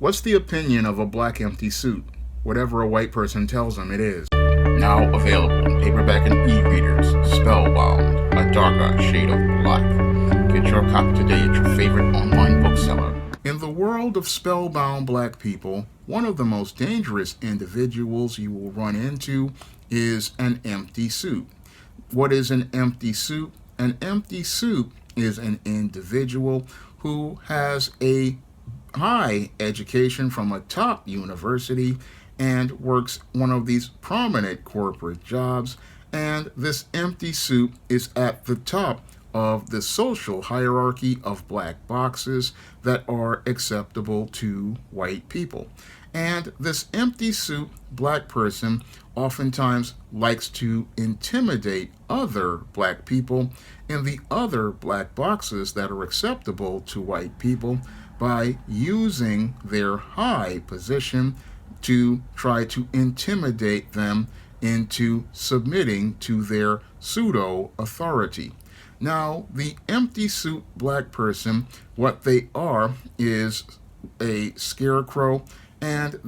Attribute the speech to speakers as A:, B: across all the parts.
A: What's the opinion of a black empty suit? Whatever a white person tells them it is. Now available in paperback and e-readers, Spellbound, a darker shade of black. Get your copy today at your favorite online bookseller. In the world of spellbound black people, one of the most dangerous individuals you will run into is an empty suit. What is an empty suit? An empty suit is an individual who has a high education from a top university and works one of these prominent corporate jobs, and this empty suit is at the top of the social hierarchy of black boxes that are acceptable to white people. And this empty suit black person oftentimes likes to intimidate other black people in the other black boxes that are acceptable to white people by using their high position to try to intimidate them into submitting to their pseudo authority. Now, the empty suit black person, what they are is a scarecrow, and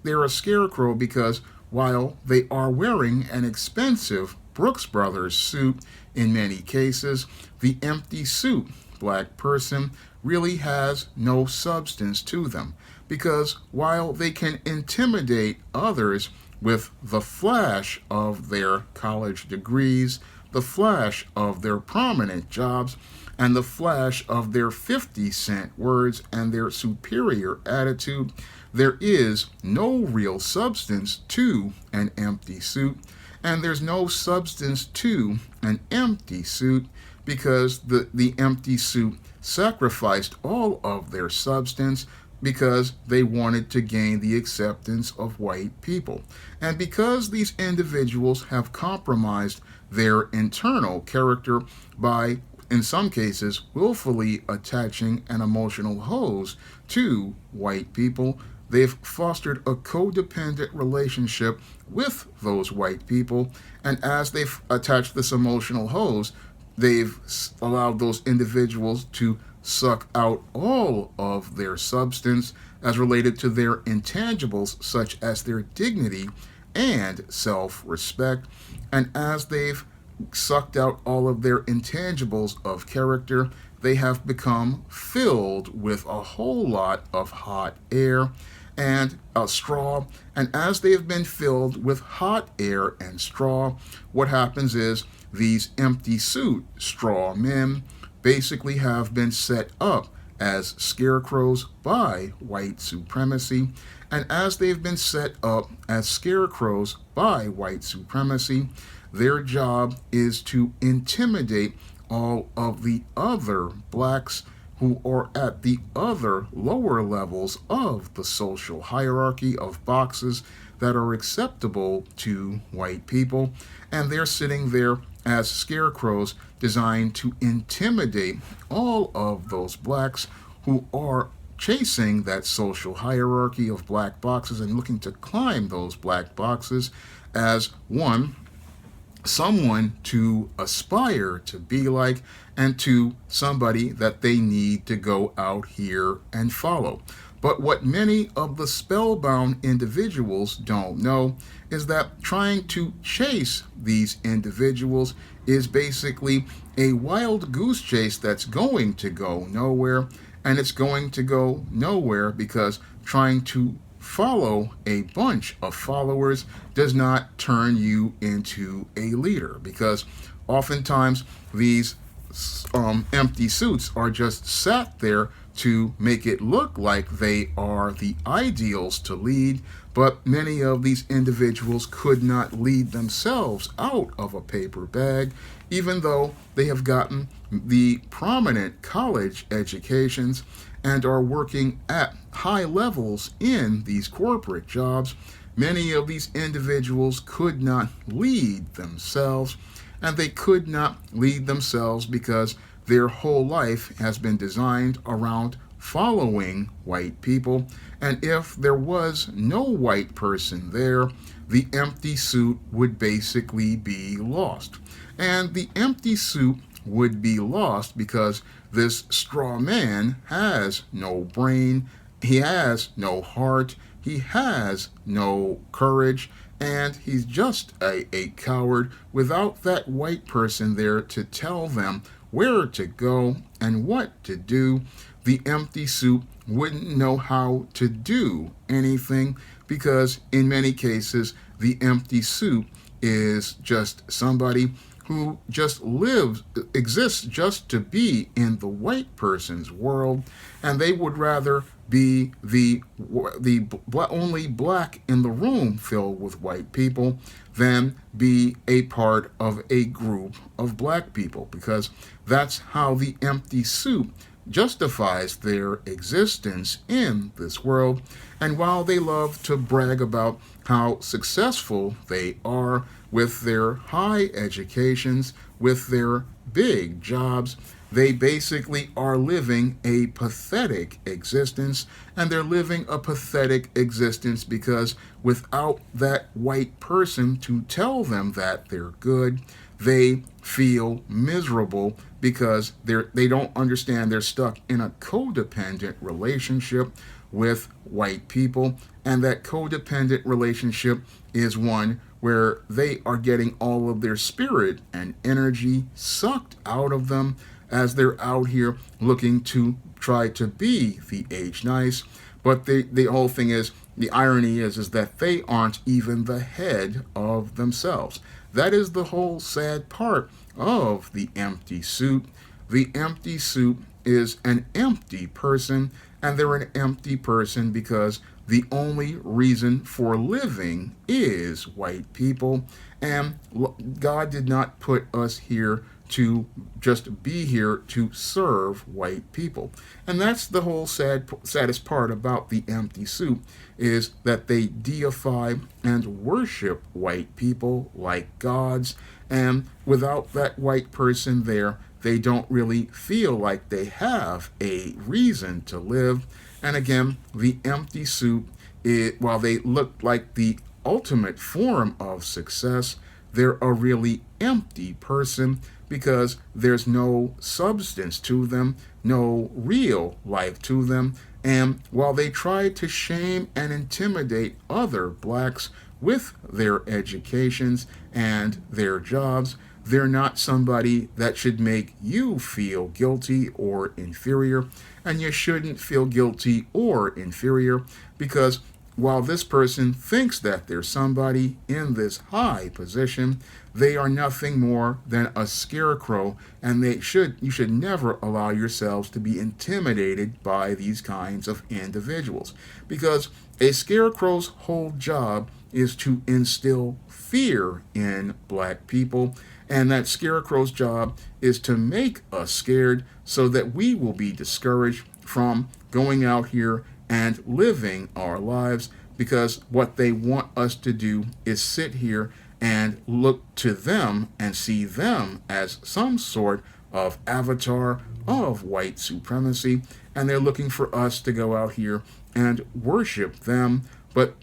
A: they're a scarecrow because while they are wearing an expensive Brooks Brothers suit in many cases, the empty suit black person really has no substance to them, because while they can intimidate others with the flash of their college degrees, the flash of their prominent jobs, and the flash of their 50-cent words and their superior attitude, there is no real substance to an empty suit, and there's no substance to an empty suit because the empty suit sacrificed all of their substance because they wanted to gain the acceptance of white people. And because these individuals have compromised their internal character by, in some cases, willfully attaching an emotional hose to white people, they've fostered a codependent relationship with those white people. And as they've attached this emotional hose, they've allowed those individuals to suck out all of their substance as related to their intangibles, such as their dignity and self-respect. And as they've sucked out all of their intangibles of character, they have become filled with a whole lot of hot air and a straw. And as they have been filled with hot air and straw, what happens is these empty suit straw men basically have been set up as scarecrows by white supremacy. And as they've been set up as scarecrows by white supremacy, their job is to intimidate all of the other blacks who are at the other lower levels of the social hierarchy of boxes that are acceptable to white people. And they're sitting there as scarecrows designed to intimidate all of those blacks who are chasing that social hierarchy of black boxes and looking to climb those black boxes as someone to aspire to be like, and to somebody that they need to go out here and follow. But what many of the spellbound individuals don't know is that trying to chase these individuals is basically a wild goose chase that's going to go nowhere. And it's going to go nowhere because trying to follow a bunch of followers does not turn you into a leader, because oftentimes these empty suits are just sat there to make it look like they are the ideals to lead, but many of these individuals could not lead themselves out of a paper bag, even though they have gotten the prominent college educations and are working at high levels in these corporate jobs. Many of these individuals could not lead themselves, and they could not lead themselves because their whole life has been designed around following white people. And if there was no white person there, the empty suit would basically be lost. And the empty suit would be lost because this straw man has no brain He has no heart, he has no courage, and he's just a coward without that white person there to tell them where to go and what to do. The empty suit wouldn't know how to do anything because in many cases the empty suit is just somebody who just exists just to be in the white person's world, and they would rather be the only black in the room filled with white people than be a part of a group of black people, because that's how the empty suit justifies their existence in this world. And while they love to brag about how successful they are with their high educations, with their big jobs, they basically are living a pathetic existence, and they're living a pathetic existence because without that white person to tell them that they're good, they feel miserable because they don't understand they're stuck in a codependent relationship with white people, and that codependent relationship is one where they are getting all of their spirit and energy sucked out of them as they're out here looking to try to be the age nice. But the whole thing is, the irony is that they aren't even the head of themselves. That is the whole sad part of the empty suit. The empty suit is an empty person, and they're an empty person because the only reason for living is white people. And God did not put us here to just be here to serve white people. And that's the whole saddest part about the empty suit, is that they deify and worship white people like gods, and without that white person there, they don't really feel like they have a reason to live. And again, the empty suit, while they look like the ultimate form of success, they're a really empty person because there's no substance to them, no real life to them. And while they try to shame and intimidate other blacks with their educations and their jobs, they're not somebody that should make you feel guilty or inferior. And you shouldn't feel guilty or inferior because while this person thinks that they're somebody in this high position, they are nothing more than a scarecrow, and you should never allow yourselves to be intimidated by these kinds of individuals, because a scarecrow's whole job is to instill fear in black people, and that scarecrow's job is to make us scared so that we will be discouraged from going out here and living our lives, because what they want us to do is sit here and look to them and see them as some sort of avatar of white supremacy, and they're looking for us to go out here and worship them. But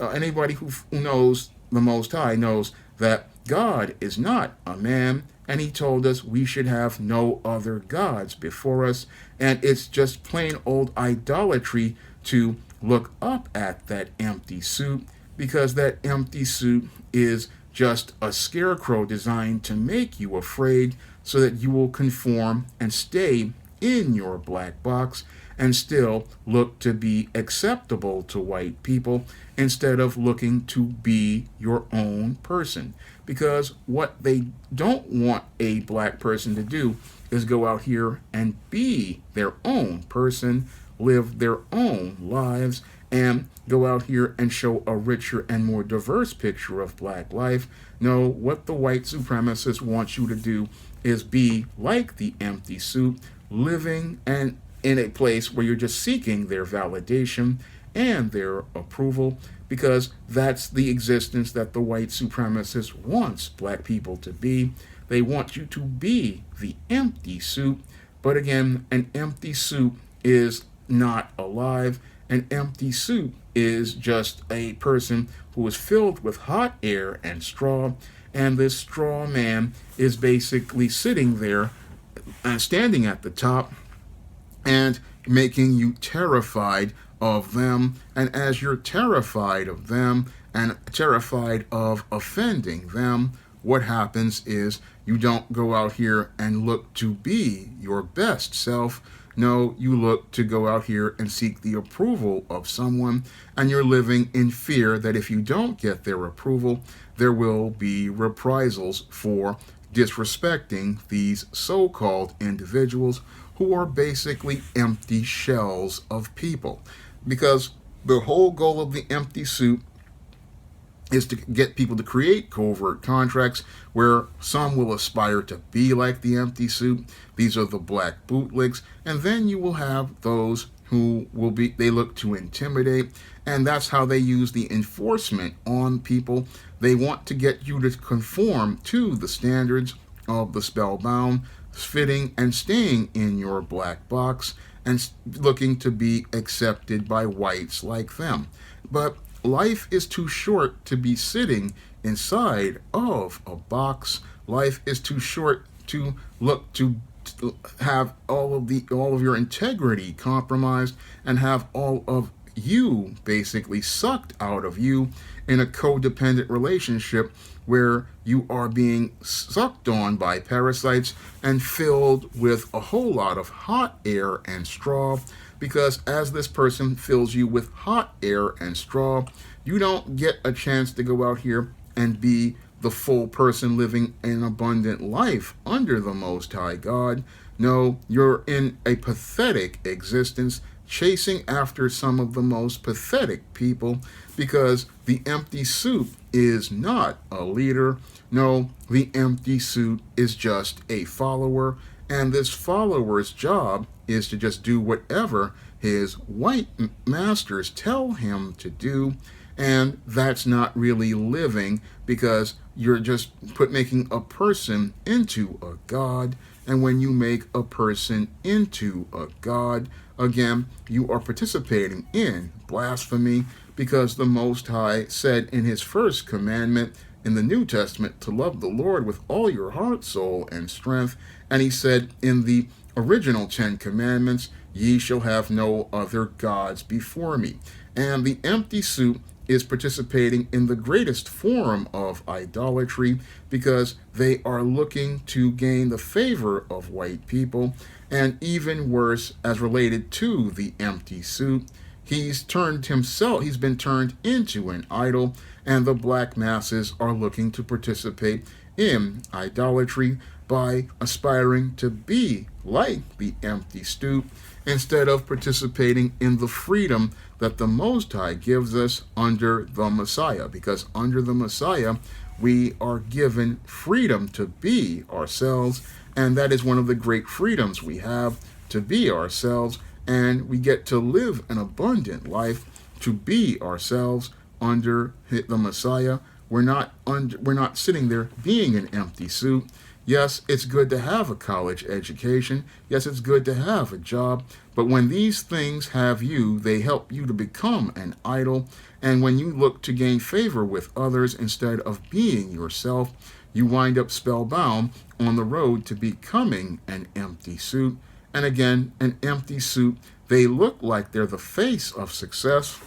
A: anybody who knows the Most High knows that God is not a man, and he told us we should have no other gods before us, and it's just plain old idolatry to look up at that empty suit, because that empty suit is just a scarecrow designed to make you afraid so that you will conform and stay in your black box and still look to be acceptable to white people instead of looking to be your own person. Because what they don't want a black person to do is go out here and be their own person, live their own lives, and go out here and show a richer and more diverse picture of black life. No, what the white supremacists want you to do is be like the empty suit, living and in a place where you're just seeking their validation and their approval, because that's the existence that the white supremacist wants black people to be. They want you to be the empty suit. But again, an empty suit is not alive. An empty suit is just a person who is filled with hot air and straw, and this straw man is basically sitting there standing at the top and making you terrified of them, and as you're terrified of them and terrified of offending them, what happens is you don't go out here and look to be your best self. No, you look to go out here and seek the approval of someone, and you're living in fear that if you don't get their approval, there will be reprisals for disrespecting these so-called individuals who are basically empty shells of people. Because the whole goal of the empty suit is to get people to create covert contracts where some will aspire to be like the empty suit. These are the black bootlegs. And then you will have those who will be, they look to intimidate. And that's how they use the enforcement on people. They want to get you to conform to the standards of the spellbound, fitting and staying in your black box and looking to be accepted by whites like them. But life is too short to be sitting inside of a box. Life is too short to look to have all of your integrity compromised and have all of you basically sucked out of you in a codependent relationship where you are being sucked on by parasites and filled with a whole lot of hot air and straw. Because as this person fills you with hot air and straw, you don't get a chance to go out here and be the full person living an abundant life under the Most High God. No, you're in a pathetic existence, chasing after some of the most pathetic people, because the empty suit is not a leader. No, the empty suit is just a follower, and this follower's job is to just do whatever his white masters tell him to do. And that's not really living, because you're just making a person into a god. And when you make a person into a god, again, you are participating in blasphemy, because the Most High said in his first commandment in the New Testament to love the Lord with all your heart, soul, and strength. And he said in the original 10 Commandments, ye shall have no other gods before me. And the empty suit is participating in the greatest form of idolatry, because they are looking to gain the favor of white people. And even worse, as related to the empty suit, he's been turned into an idol, and the black masses are looking to participate in idolatry by aspiring to be like the empty suit, instead of participating in the freedom that the Most High gives us under the Messiah. Because under the Messiah, we are given freedom to be ourselves, and that is one of the great freedoms we have, to be ourselves, and we get to live an abundant life to be ourselves under the Messiah. We're not sitting there being an empty suit. Yes, it's good to have a college education. Yes, it's good to have a job. But when these things have you, they help you to become an idol. And when you look to gain favor with others instead of being yourself, you wind up spellbound on the road to becoming an empty suit. And again, an empty suit, they look like they're the face of success,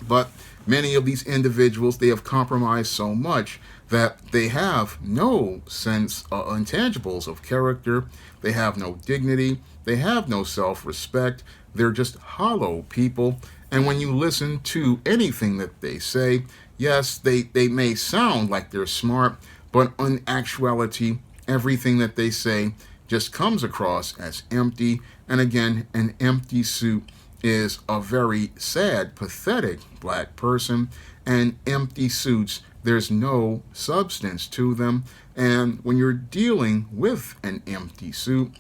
A: but many of these individuals, they have compromised so much that they have no sense, intangibles of character. They have no dignity. They have no self-respect. They're just hollow people. And when you listen to anything that they say, yes, they may sound like they're smart, but in actuality, everything that they say just comes across as empty. And again, an empty suit is a very sad, pathetic black person. And empty suits, there's no substance to them. And when you're dealing with an empty suit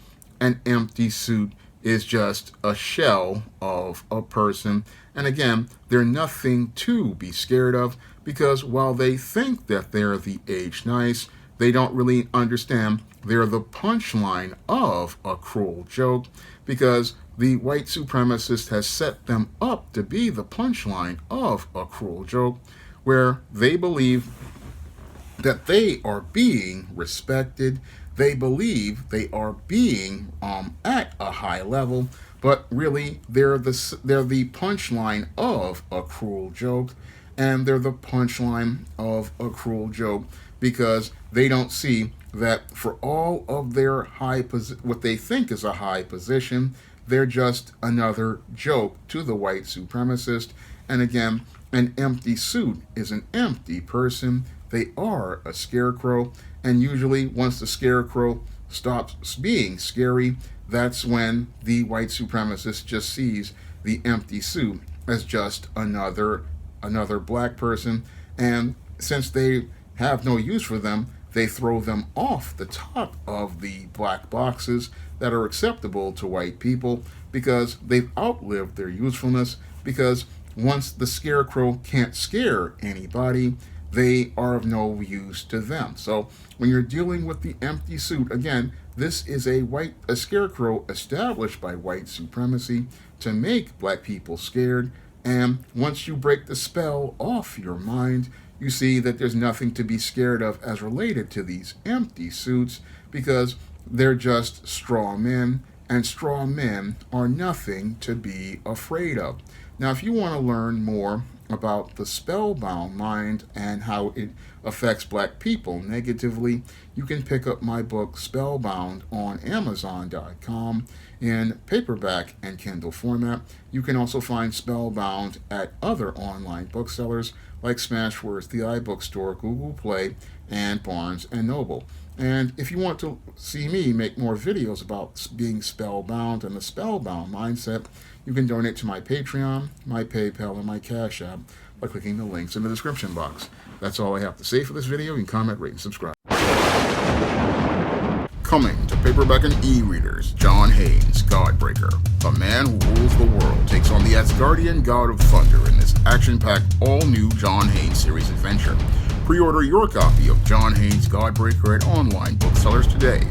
A: is just a shell of a person. And again, they're nothing to be scared of, because while they think that they're the age nice, they don't really understand they're the punchline of a cruel joke, because the white supremacist has set them up to be the punchline of a cruel joke, where they believe that they are being respected. They believe they are being at a high level, but really they're the punchline of a cruel joke, and they're the punchline of a cruel joke because they don't see that for all of their what they think is a high position, they're just another joke to the white supremacist. And again, an empty suit is an empty person. They are a scarecrow, and usually once the scarecrow stops being scary, that's when the white supremacist just sees the empty suit as just another black person, and since they have no use for them, they throw them off the top of the black boxes that are acceptable to white people because they've outlived their usefulness, because once the scarecrow can't scare anybody, they are of no use to them. So when you're dealing with the empty suit, again, this is a scarecrow established by white supremacy to make black people scared. And once you break the spell off your mind, you see that there's nothing to be scared of as related to these empty suits because they're just straw men, and straw men are nothing to be afraid of. Now, if you want to learn more about the spellbound mind and how it affects black people negatively, you can pick up my book Spellbound on Amazon.com in paperback and Kindle format. You can also find Spellbound at other online booksellers like Smashwords, the iBookstore, Google Play, and Barnes & Noble. And if you want to see me make more videos about being spellbound and the spellbound mindset, you can donate to my Patreon, my PayPal, and my Cash App by clicking the links in the description box. That's all I have to say for this video. You can comment, rate, and subscribe. Coming to paperback and e-readers, John Haynes, Godbreaker. The man who rules the world takes on the Asgardian god of thunder in this action-packed, all-new John Haynes series adventure. Pre-order your copy of John Haynes, Godbreaker at online booksellers today.